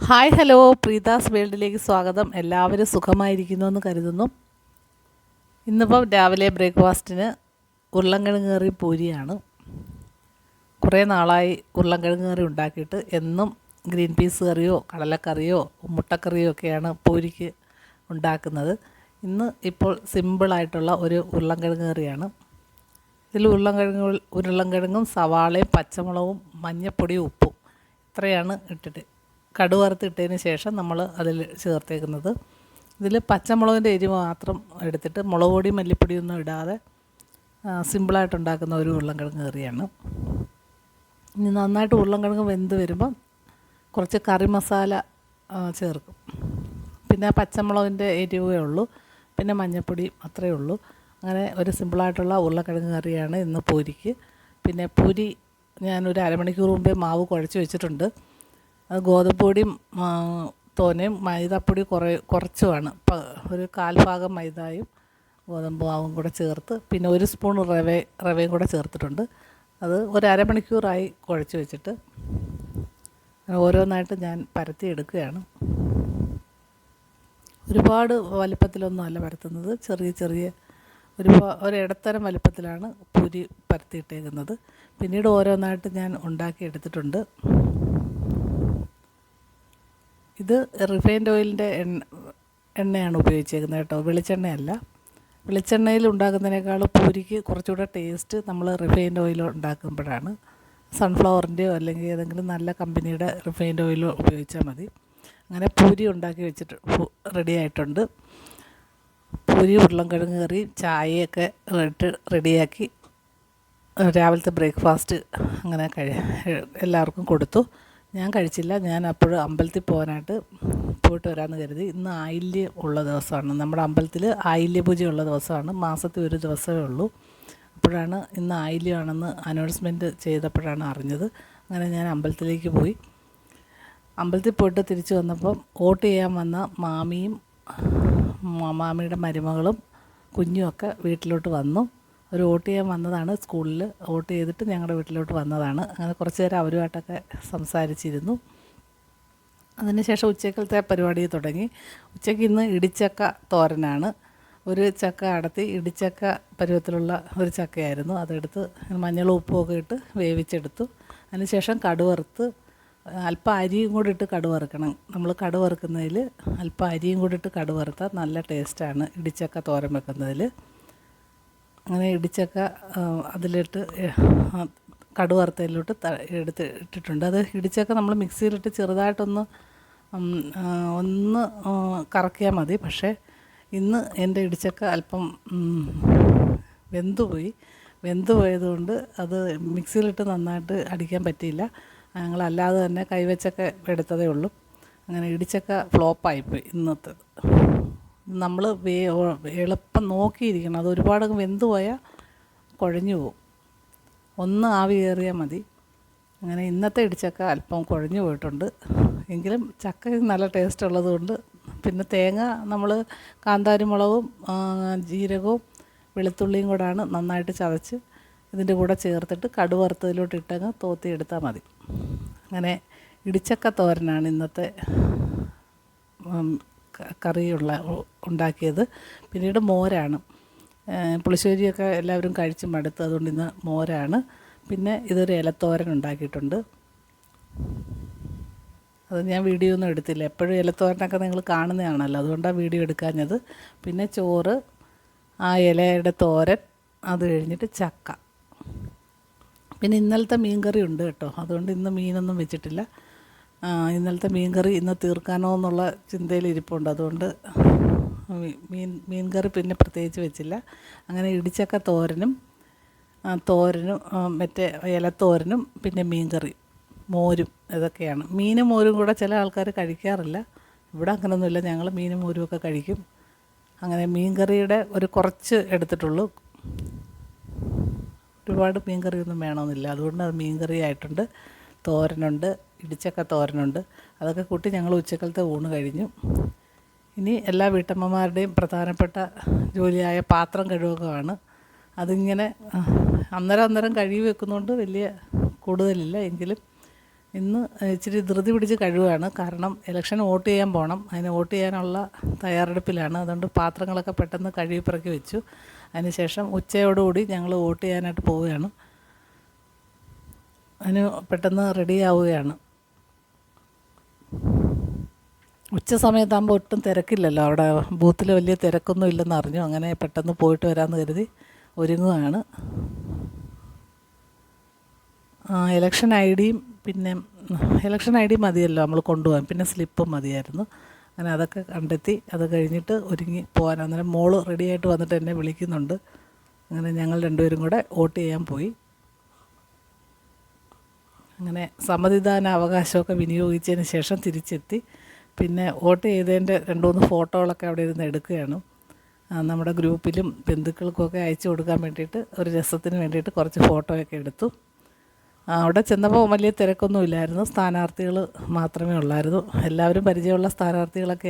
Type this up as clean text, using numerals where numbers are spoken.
Hi hello, പ്രീതാസ് വേൾഡിലേക്ക് സ്വാഗതം. എല്ലാവരും സുഖമായിരിക്കുന്നു എന്ന് കരുതുന്നു. ഇന്നിപ്പം രാവിലെ ബ്രേക്ക്ഫാസ്റ്റിന് ഉരുളൻകിഴങ്ങ് കറി പൂരിയാണ്. കുറേ നാളായി ഉരുളൻകിഴങ്ങ് കറി ഉണ്ടാക്കിയിട്ട്. എന്നും ഗ്രീൻ പീസ് കറിയോ കടലക്കറിയോ മുട്ടക്കറിയോ ഒക്കെയാണ് പൂരിക്ക് ഉണ്ടാക്കുന്നത്. ഇന്ന് ഇപ്പോൾ സിമ്പിളായിട്ടുള്ള ഒരു ഉരുളൻകിഴങ്ങ് കറിയാണ്. ഇതിൽ ഉരുളൻകിഴങ്ങും സവാളയും പച്ചമുളകും മഞ്ഞൾപ്പൊടിയും ഉപ്പും ഇത്രയാണ് ഇട്ടിട്ട് കടുക് വറുത്തിട്ടതിന് ശേഷം നമ്മൾ അതിൽ ചേർത്തേക്കുന്നത്. ഇതിൽ പച്ചമുളകിൻ്റെ എരിവ് മാത്രം എടുത്തിട്ട് മുളക് പൊടി മല്ലിപ്പൊടിയൊന്നും ഇടാതെ സിമ്പിളായിട്ടുണ്ടാക്കുന്ന ഒരു ഉരുളൻകിഴങ്ങ് കറിയാണ്. ഇനി നന്നായിട്ട് ഉരുളൻകിഴങ്ങ് വെന്ത് വരുമ്പം കുറച്ച് കറി മസാല ചേർക്കും. പിന്നെ പച്ചമുളകിൻ്റെ എരിവേ ഉള്ളൂ, പിന്നെ മഞ്ഞൾപ്പൊടി അത്രയേ ഉള്ളൂ. അങ്ങനെ ഒരു സിമ്പിളായിട്ടുള്ള ഉരുളൻകിഴങ്ങ് കറിയാണ് ഇന്ന് പൂരിക്ക്. പിന്നെ പൂരി ഞാനൊരു അരമണിക്കൂർ മുമ്പേ മാവ് കുഴച്ച് വെച്ചിട്ടുണ്ട്. അത് ഗോതമ്പ് പൊടിയും തോനെയും മൈദപ്പൊടി കുറച്ചുമാണ്. ഒരു കാൽഭാഗം മൈദയും ഗോതമ്പ് മാവും കൂടെ ചേർത്ത് പിന്നെ ഒരു സ്പൂൺ റവയും കൂടെ ചേർത്തിട്ടുണ്ട്. അത് ഒരു അരമണിക്കൂറായി കുഴച്ച് വെച്ചിട്ട് ഓരോന്നായിട്ട് ഞാൻ പരത്തി എടുക്കുകയാണ്. ഒരുപാട് വലിപ്പത്തിലൊന്നും അല്ല പരത്തുന്നത്, ചെറിയ ഒരിടത്തരം വലിപ്പത്തിലാണ് പൂരി പരത്തിയിട്ടേക്കുന്നത്. പിന്നീട് ഓരോന്നായിട്ട് ഞാൻ ഉണ്ടാക്കി എടുത്തിട്ടുണ്ട്. ഇത് റിഫൈൻഡ് ഓയിലിൻ്റെ എണ്ണയാണ് ഉപയോഗിച്ചേക്കുന്നത് കേട്ടോ, വെളിച്ചെണ്ണയല്ല. വെളിച്ചെണ്ണയിൽ ഉണ്ടാക്കുന്നതിനേക്കാൾ പൂരിക്ക് കുറച്ചുകൂടെ ടേസ്റ്റ് നമ്മൾ റിഫൈൻഡ് ഓയിൽ ഉണ്ടാക്കുമ്പോഴാണ്. സൺഫ്ലവറിൻ്റെയോ അല്ലെങ്കിൽ ഏതെങ്കിലും നല്ല കമ്പനിയുടെ റിഫൈൻഡ് ഓയിലോ ഉപയോഗിച്ചാൽ മതി. അങ്ങനെ പൂരി ഉണ്ടാക്കി വെച്ചിട്ട് റെഡി ആയിട്ടുണ്ട്. പൂരി ഉരുളൻകിഴങ്ങ് കറി ചായയൊക്കെ ഇട്ട് റെഡിയാക്കി രാവിലത്തെ ബ്രേക്ക്ഫാസ്റ്റ് അങ്ങനെ എല്ലാവർക്കും കൊടുത്തു. ഞാൻ കഴിച്ചില്ല. ഞാൻ അപ്പോഴും അമ്പലത്തിൽ പോയിട്ട് വരാമെന്ന് കരുതി. ഇന്ന് ആയില്യം ഉള്ള ദിവസമാണ്. നമ്മുടെ അമ്പലത്തിൽ ആയില്യപൂജയുള്ള ദിവസമാണ്. മാസത്തിൽ ഒരു ദിവസമേ ഉള്ളൂ. അപ്പോഴാണ് ഇന്ന് ആയില്യമാണെന്ന് അനൗൺസ്മെൻറ്റ് ചെയ്തപ്പോഴാണ് അറിഞ്ഞത്. അങ്ങനെ ഞാൻ അമ്പലത്തിലേക്ക് പോയി. അമ്പലത്തിൽ പോയിട്ട് തിരിച്ചു വന്നപ്പം വോട്ട് ചെയ്യാൻ വന്ന മാമിയും മാമിയുടെ മരുമകളും കുഞ്ഞുമൊക്കെ വീട്ടിലോട്ട് വന്നു. അവർ വോട്ട് ചെയ്യാൻ വന്നതാണ്. സ്കൂളിൽ വോട്ട് ചെയ്തിട്ട് ഞങ്ങളുടെ വീട്ടിലോട്ട് വന്നതാണ്. അങ്ങനെ കുറച്ച് നേരം അവരുമായിട്ടൊക്കെ സംസാരിച്ചിരുന്നു. അതിനുശേഷം ഉച്ചക്കലത്തെ പരിപാടി തുടങ്ങി. ഉച്ചയ്ക്ക് ഇന്ന് ഇടിച്ചക്ക തോരനാണ്. ഒരു ചക്ക അടത്തി ഇടിച്ചക്ക പരുവത്തിലുള്ള ഒരു ചക്കയായിരുന്നു. അതെടുത്ത് മഞ്ഞളും ഉപ്പുമൊക്കെ ഇട്ട് വേവിച്ചെടുത്തു. അതിനുശേഷം കടുക് വറുത്ത് അല്പം അരിയും കൂടി ഇട്ട് കടുക് വറുക്കണം. നമ്മൾ കടുക് വറുക്കുന്നതിൽ അല്പം അരിയും കൂടി ഇട്ട് കടുക് വറുത്താൽ നല്ല ടേസ്റ്റാണ് ഇടിച്ചക്ക തോരൻ വെക്കുന്നതിൽ. അങ്ങനെ ഇടിച്ചക്ക അതിലിട്ട് കടുക് വറുത്തതിലോട്ട് ഇട്ടിട്ടുണ്ട്. അത് ഇടിച്ചക്ക നമ്മൾ മിക്സിയിലിട്ട് ചെറുതായിട്ടൊന്ന് കറക്കിയാൽ മതി. പക്ഷേ ഇന്ന് എൻ്റെ ഇടിച്ചക്ക അല്പം വെന്തുപോയതുകൊണ്ട് അത് മിക്സിയിലിട്ട് നന്നായിട്ട് അടിക്കാൻ പറ്റിയില്ല. ഞങ്ങളല്ലാതെ തന്നെ കൈവച്ചൊക്കെ എടുത്തതേ ഉള്ളൂ. അങ്ങനെ ഇടിച്ചക്ക ഫ്ലോപ്പായിപ്പോയി ഇന്നത്തെ. നമ്മൾ എളുപ്പം നോക്കിയിരിക്കണം. അത് ഒരുപാട് വെന്ത് പോയാൽ കുഴഞ്ഞു പോകും. ഒന്ന് ആവി കയറിയാൽ മതി. അങ്ങനെ ഇന്നത്തെ ഇടിച്ചക്ക അല്പം കുഴഞ്ഞു പോയിട്ടുണ്ട്. എങ്കിലും ചക്ക നല്ല ടേസ്റ്റ് ഉള്ളതുകൊണ്ട് പിന്നെ തേങ്ങ നമ്മൾ കാന്താരി മുളകും ജീരകവും വെളുത്തുള്ളിയും കൂടാണ് നന്നായിട്ട് ചതച്ച് ഇതിൻ്റെ കൂടെ ചേർത്തിട്ട് കടുക് വറുത്തതിലോട്ട് ഇട്ടങ്ങ് തോത്തി എടുത്താൽ മതി. അങ്ങനെ ഇടിച്ചക്ക തോരനാണ് ഇന്നത്തെ കറി ഉണ്ടാക്കിയത്. പിന്നീട് മോരാണ്. പുളിശ്ശേരിയൊക്കെ എല്ലാവരും കഴിച്ച് മടുത്ത്, അതുകൊണ്ട് ഇന്ന് മോരാണ്. പിന്നെ ഇതൊരു ഇലത്തോരൻ ഉണ്ടാക്കിയിട്ടുണ്ട്. അത് ഞാൻ വീഡിയോ ഒന്നും എടുത്തില്ല. എപ്പോഴും ഇലത്തോരനൊക്കെ നിങ്ങൾ കാണുന്നതാണല്ലോ, അതുകൊണ്ടാണ് വീഡിയോ എടുക്കാഞ്ഞത്. പിന്നെ ചോറ്, ആ ഇലയുടെ തോരൻ, അത് കഴിഞ്ഞിട്ട് ചക്ക. പിന്നെ ഇന്നലത്തെ മീൻകറി ഉണ്ട് കേട്ടോ, അതുകൊണ്ട് ഇന്ന് മീനൊന്നും വെച്ചിട്ടില്ല. ഇന്നലത്തെ മീൻകറി ഇന്ന് തീർക്കാനോ എന്നുള്ള ചിന്തയിൽ ഇരിപ്പുണ്ട്. അതുകൊണ്ട് മീൻകറി പിന്നെ പ്രത്യേകിച്ച് വെച്ചില്ല. അങ്ങനെ ഇടിച്ചക്ക തോരനും മറ്റേ ഇലത്തോരനും പിന്നെ മീൻകറി, മോരും, ഇതൊക്കെയാണ്. മീനും മോരും കൂടെ ചില ആൾക്കാർ കഴിക്കാറില്ല. ഇവിടെ അങ്ങനെയൊന്നുമില്ല, ഞങ്ങൾ മീനും മോരും ഒക്കെ കഴിക്കും. അങ്ങനെ മീൻകറിയുടെ ഒരു കുറച്ച് എടുത്തിട്ടുള്ളൂ. ഒരുപാട് മീൻകറിയൊന്നും വേണമെന്നില്ല, അതുകൊണ്ട് അത് മീൻകറി ആയിട്ടുണ്ട്. തോരനുണ്ട്, ഇടിച്ചക്ക തോരനുണ്ട്. അതൊക്കെ കൂട്ടി ഞങ്ങൾ ഉച്ചക്കലത്തെ ഊണ് കഴിഞ്ഞു. ഇനി എല്ലാ വീട്ടമ്മമാരുടെയും പ്രധാനപ്പെട്ട ജോലിയായ പാത്രം കഴുകുകയാണ്. അതിങ്ങനെ അന്നേരം കഴുകി വെക്കുന്നതുകൊണ്ട് വലിയ കൂടുതലില്ല. എങ്കിലും ഇന്ന് ഇച്ചിരി ധൃതി പിടിച്ച് കഴിവുകയാണ്. കാരണം ഇലക്ഷന് വോട്ട് ചെയ്യാൻ പോകണം. അതിന് വോട്ട് ചെയ്യാനുള്ള തയ്യാറെടുപ്പിലാണ്. അതുകൊണ്ട് പാത്രങ്ങളൊക്കെ പെട്ടെന്ന് കഴുകി പെറുക്കി വെച്ചു. അതിനുശേഷം ഉച്ചയോടുകൂടി ഞങ്ങൾ വോട്ട് ചെയ്യാനായിട്ട് പോവുകയാണ്. അതിന് പെട്ടെന്ന് റെഡിയാവുകയാണ്. ഉച്ച സമയത്താകുമ്പോൾ ഒട്ടും തിരക്കില്ലല്ലോ, അവിടെ ബൂത്തിൽ വലിയ തിരക്കൊന്നും ഇല്ലെന്ന് അറിഞ്ഞു. അങ്ങനെ പെട്ടെന്ന് പോയിട്ട് വരാമെന്ന് കരുതി ഒരുങ്ങുകയാണ്. ഇലക്ഷൻ ഐ ഡിയും പിന്നെ ഇലക്ഷൻ ഐ ഡി മതിയല്ലോ നമ്മൾ കൊണ്ടുപോകാൻ, പിന്നെ സ്ലിപ്പും മതിയായിരുന്നു. അങ്ങനെ അതൊക്കെ കണ്ടെത്തി അത് കഴിഞ്ഞിട്ട് ഒരുങ്ങി പോകാൻ. അന്നേരം മോള് റെഡിയായിട്ട് വന്നിട്ട് എന്നെ വിളിക്കുന്നുണ്ട്. അങ്ങനെ ഞങ്ങൾ രണ്ടുപേരും കൂടെ വോട്ട് ചെയ്യാൻ പോയി. അങ്ങനെ സമ്മതിദാന അവകാശമൊക്കെ വിനിയോഗിച്ചതിന് ശേഷം തിരിച്ചെത്തി. പിന്നെ വോട്ട് ചെയ്തതിൻ്റെ 2-3 ഫോട്ടോകളൊക്കെ അവിടെ ഇരുന്ന് എടുക്കുകയാണ്. നമ്മുടെ ഗ്രൂപ്പിലും ബന്ധുക്കൾക്കുമൊക്കെ അയച്ചു കൊടുക്കാൻ വേണ്ടിയിട്ട്, ഒരു രസത്തിന് വേണ്ടിയിട്ട് കുറച്ച് ഫോട്ടോയൊക്കെ എടുത്തു. അവിടെ ചെന്നപ്പോൾ വലിയ തിരക്കൊന്നും ഇല്ലായിരുന്നു. സ്ഥാനാർത്ഥികൾ മാത്രമേ ഉള്ളായിരുന്നു. എല്ലാവരും പരിചയമുള്ള സ്ഥാനാർത്ഥികളൊക്കെ